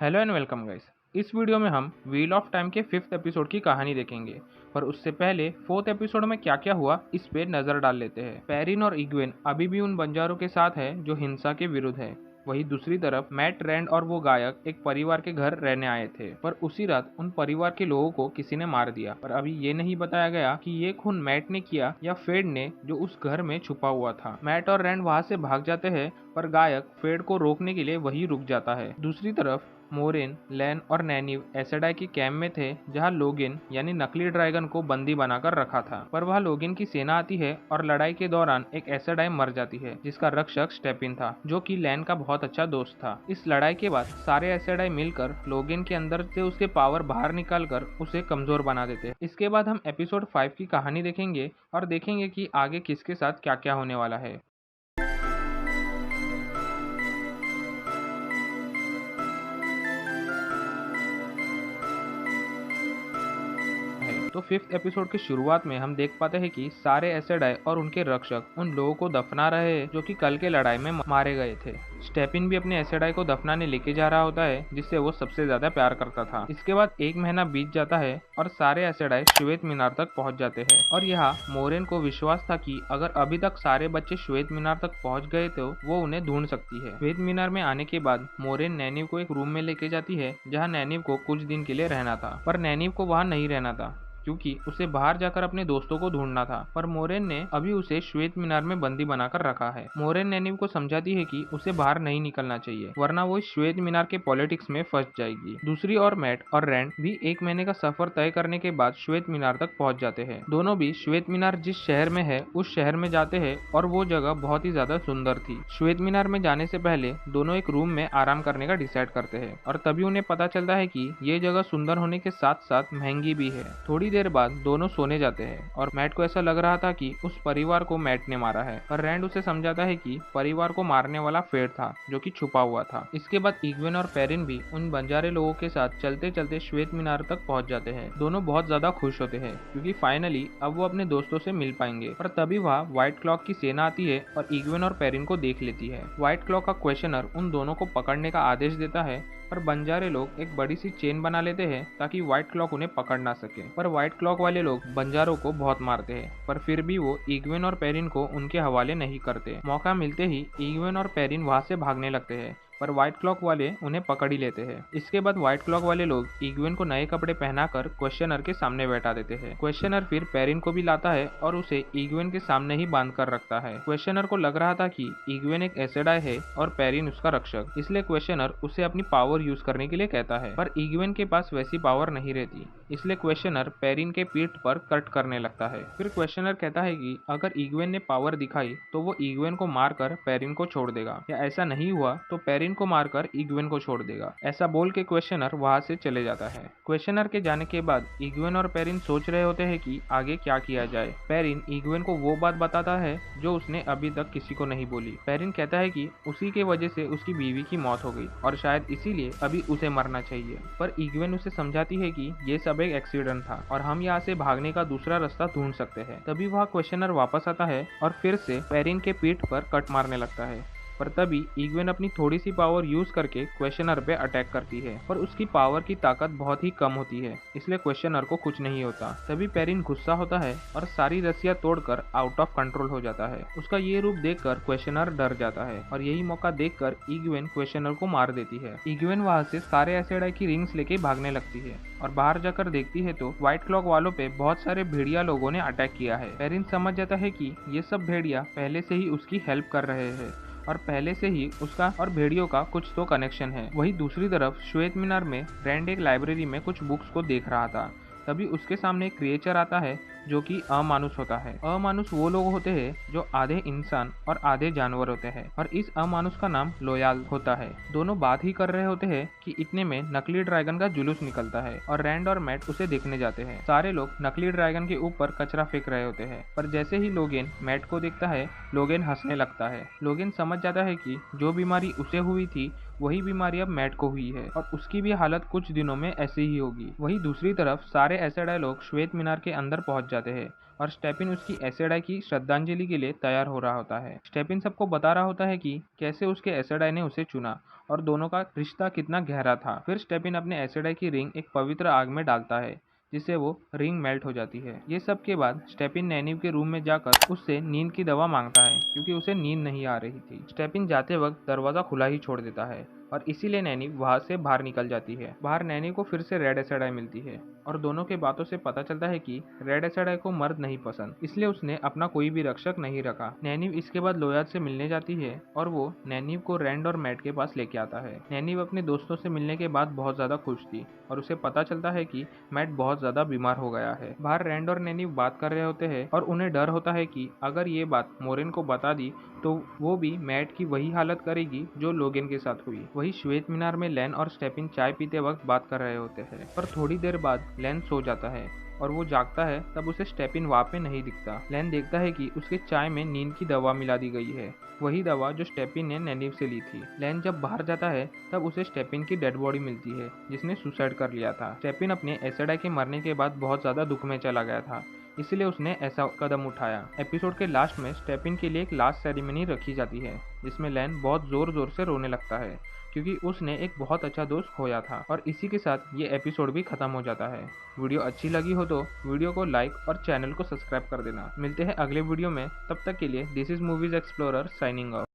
Hello and welcome guys. इस video में हम व्हील ऑफ टाइम के 5th एपिसोड की कहानी देखेंगे, पर उससे पहले 4th एपिसोड में क्या क्या हुआ इस पे नजर डाल लेते हैं। पेरिन और इग्वेन अभी भी उन बंजारों के साथ है जो हिंसा के विरुद्ध है। वहीं दूसरी तरफ मैट, रैंड और वो गायक एक परिवार के घर रहने आए थे, पर उसी रात उन परिवार के लोगों को किसी ने मार दिया। पर अभी ये नहीं बताया गया कि ये खून मैट ने किया या फेड ने, जो उस घर में छुपा हुआ था। मैट और रैंड वहां से भाग जाते हैं, पर गायक फेड को रोकने के लिए वही रुक जाता है। दूसरी तरफ मोरिन, लैन और नैनिव एसेडाई के कैंप में थे, जहां लोगिन यानी नकली ड्रैगन को बंदी बनाकर रखा था। पर वह लोगिन की सेना आती है और लड़ाई के दौरान एक एसेडाई मर जाती है, जिसका रक्षक स्टेपिन था, जो कि लैन का बहुत अच्छा दोस्त था। इस लड़ाई के बाद सारे एसेडाई मिलकर लोगिन के अंदर से उसके पावर बाहर निकालकर उसे कमजोर बना देते हैं। इसके बाद हम एपिसोड 5 की कहानी देखेंगे और देखेंगे कि आगे किसके साथ क्या क्या होने वाला है। तो 5th एपिसोड की शुरुआत में हम देख पाते हैं कि सारे एसेडाई और उनके रक्षक उन लोगों को दफना रहे हैं जो कि कल के लड़ाई में मारे गए थे। स्टेपिन भी अपने एसेडाई को दफनाने लेके जा रहा होता है, जिससे वो सबसे ज्यादा प्यार करता था। इसके बाद 1 महीना बीत जाता है और सारे एसेडाई श्वेत मीनार तक पहुंच जाते हैं। और यहाँ मोरेन को विश्वास था कि अगर अभी तक सारे बच्चे श्वेत मीनार तक पहुंच गए तो वो उन्हें ढूंढ सकती है। श्वेत मीनार में आने के बाद मोरेन नैनिव को एक रूम में लेके जाती है, जहाँ नैनिव को कुछ दिन के लिए रहना था। पर नैनिव को वहाँ नहीं रहना था, क्योंकि उसे बाहर जाकर अपने दोस्तों को ढूंढना था। पर मोरेन ने अभी उसे श्वेत मीनार में बंदी बनाकर रखा है। मोरेन नैनिव को समझाती है कि उसे बाहर नहीं निकलना चाहिए, वरना वो श्वेत मीनार के पॉलिटिक्स में फंस जाएगी। दूसरी ओर मैट और रैंड भी 1 महीने का सफर तय करने के बाद श्वेत मीनार तक पहुंच जाते हैं। दोनों भी श्वेत मीनार जिस शहर में है उस शहर में जाते हैं, और वो जगह बहुत ही ज्यादा सुंदर थी। श्वेत मीनार में जाने से पहले दोनों एक रूम में आराम करने का डिसाइड करते हैं, और तभी उन्हें पता चलता है कि ये जगह सुंदर होने के साथ साथ महंगी भी है। थोड़ी देर बाद दोनों सोने जाते हैं, और मैट को ऐसा लग रहा था कि उस परिवार को मैट ने मारा है, पर रैंड उसे समझाता है कि परिवार को मारने वाला फेड था, जो कि छुपा हुआ था। इसके बाद इग्वेन और पेरिन भी उन बंजारे लोगों के साथ चलते चलते श्वेत मीनार तक पहुंच जाते हैं। दोनों बहुत ज्यादा खुश होते हैं, क्योंकि फाइनली अब वो अपने दोस्तों से मिल पाएंगे। पर तभी वहाँ व्हाइट क्लॉक की सेना आती है और इग्वेन और पेरिन को देख लेती है। व्हाइट क्लॉक का क्वेश्चनर उन दोनों को पकड़ने का आदेश देता है, पर बंजारे लोग एक बड़ी सी चेन बना लेते हैं ताकि व्हाइट क्लॉक उन्हें पकड़ ना सके। पर व्हाइट क्लॉक वाले लोग बंजारों को बहुत मारते हैं, पर फिर भी वो इग्वेन और पेरिन को उनके हवाले नहीं करते। मौका मिलते ही इग्वेन और पेरिन वहां से भागने लगते हैं, पर व्हाइट क्लॉक वाले उन्हें पकड़ ही लेते हैं। इसके बाद व्हाइट क्लॉक वाले लोग इग्वेन को नए कपड़े पहनाकर क्वेश्चनर के सामने बैठा देते हैं। क्वेश्चनर फिर पेरिन को भी लाता है और उसे इग्वेन के सामने ही बांध कर रखता है। क्वेश्चनर को लग रहा था कि इग्वेन एक एसेडाई है और पेरिन उसका रक्षक, इसलिए क्वेश्चनर उसे अपनी पावर यूज करने के लिए कहता है। पर इग्वेन के पास वैसी पावर नहीं रहती, इसलिए क्वेश्चनर पेरिन के पीठ पर कट करने लगता है। फिर क्वेश्चनर कहता है कि अगर इग्वेन ने पावर दिखाई तो वो इग्वेन को मारकर पेरिन को छोड़ देगा, या ऐसा नहीं हुआ तो पेरिन को मारकर इग्वेन को छोड़ देगा। ऐसा बोल के क्वेश्चनर वहां से चले जाता है। क्वेश्चनर के जाने के बाद इग्वेन और पेरिन सोच रहे होते हैं कि आगे क्या किया जाए। पेरिन इग्वेन को वो बात बताता है जो उसने अभी तक किसी को नहीं बोली। पेरिन कहता है कि उसी के वजह से उसकी बीवी की मौत हो गई और शायद इसीलिए अभी उसे मरना चाहिए। पर इग्वेन उसे समझाती है कि ये सब एक एक्सीडेंट था और हम यहाँ से भागने का दूसरा रास्ता ढूंढ सकते हैं। तभी वह क्वेश्चनर वापस आता है और फिर से पेरिन के पीठ पर कट मारने लगता है। पर तभी इग्वेन अपनी थोड़ी सी पावर यूज करके क्वेश्चनर पे अटैक करती है, पर उसकी पावर की ताकत बहुत ही कम होती है, इसलिए क्वेश्चनर को कुछ नहीं होता। तभी पेरिन गुस्सा होता है और सारी रस्सियां तोड़कर आउट ऑफ कंट्रोल हो जाता है। उसका ये रूप देखकर क्वेश्चनर डर जाता है, और यही मौका देखकर इग्वेन क्वेश्चनर को मार देती है। इग्वेन वहां से सारे एसेडाई की रिंग्स लेके भागने लगती है, और बाहर जाकर देखती है तो व्हाइट क्लॉक वालों पे बहुत सारे भेड़िया लोगों ने अटैक किया है। पेरिन समझ जाता है कि ये सब भेड़िया पहले से ही उसकी हेल्प कर रहे हैं, और पहले से ही उसका और भेड़ियों का कुछ तो कनेक्शन है। वहीं दूसरी तरफ श्वेत मीनार में रैंड एक लाइब्रेरी में कुछ बुक्स को देख रहा था। तभी उसके सामने एक क्रिएचर आता है जो कि अमानुष होता है। अमानुष वो लोग होते हैं जो आधे इंसान और आधे जानवर होते हैं, और इस अमानुष का नाम लोयाल होता है। दोनों बात ही कर रहे होते हैं कि इतने में नकली ड्रैगन का जुलूस निकलता है, और रैंड और मैट उसे देखने जाते हैं। सारे लोग नकली ड्रैगन के ऊपर कचरा फेंक रहे होते हैं, पर जैसे ही लोगेन मैट को देखता है, लोगेन हंसने लगता है। लोगेन समझ जाता है कि जो बीमारी उसे हुई थी वही बीमारी अब मैट को हुई है और उसकी भी हालत कुछ दिनों में ऐसी ही होगी। वहीं दूसरी तरफ सारे एसिड आय लोग श्वेत मीनार के अंदर पहुंच जाते हैं और स्टेपिन उसकी एसिड आय की श्रद्धांजलि के लिए तैयार हो रहा होता है। स्टेपिन सबको बता रहा होता है कि कैसे उसके एसिड आय ने उसे चुना और दोनों का रिश्ता कितना गहरा था। फिर स्टेपिन अपने एसिड आय की रिंग एक पवित्र आग में डालता है जिससे वो रिंग मेल्ट हो जाती है। ये सब के बाद स्टेपिन नैनीव के रूम में जाकर उससे नींद की दवा मांगता है क्योंकि उसे नींद नहीं आ रही थी। स्टेपिन जाते वक्त दरवाजा खुला ही छोड़ देता है और इसीलिए नैनीव वहां से बाहर निकल जाती है। बाहर नैनीव को फिर से रेड एसिड आय मिलती है और दोनों के बातों से पता चलता है कि रेड एसिड आय को मर्द नहीं पसंद, इसलिए उसने अपना कोई भी रक्षक नहीं रखा। नैनीव इसके बाद लोयाद से मिलने जाती है और वो नैनीव को रैंड और मैट के पास लेके आता है। नैनीव अपने दोस्तों से मिलने के बाद बहुत ज्यादा खुश थी और उसे पता चलता है कि मैट बहुत ज्यादा बीमार हो गया है। बाहर रैंड और नैनीव बात कर रहे होते हैं और उन्हें डर होता है कि अगर ये बात मोरेन को बता दी तो वो भी मैट की वही हालत करेगी जो लोगन के साथ हुई। वही श्वेत मीनार में लैन और स्टेपिन चाय पीते वक्त बात कर रहे होते हैं पर थोड़ी देर बाद लैन सो जाता है और वो जागता है तब उसे स्टेपिन वहाँ पे नहीं दिखता। लैन देखता है कि उसके चाय में नींद की दवा मिला दी गई है, वही दवा जो स्टेपिन ने नैनीव से ली थी। लैन जब बाहर जाता है तब उसे स्टेपिन की डेड बॉडी मिलती है जिसने सुसाइड कर लिया था। स्टेपिन अपने एसिड आय के मरने के बाद बहुत ज्यादा दुख में चला गया था, इसलिए उसने ऐसा कदम उठाया। एपिसोड के लास्ट में स्टेपिन के लिए एक लास्ट सेरेमनी रखी जाती है जिसमें लैन बहुत जोर जोर से रोने लगता है क्योंकि उसने एक बहुत अच्छा दोस्त खोया था। और इसी के साथ ये एपिसोड भी खत्म हो जाता है। वीडियो अच्छी लगी हो तो वीडियो को लाइक और चैनल को सब्सक्राइब कर देना। मिलते हैं अगले वीडियो में, तब तक के लिए this is movies explorer signing off.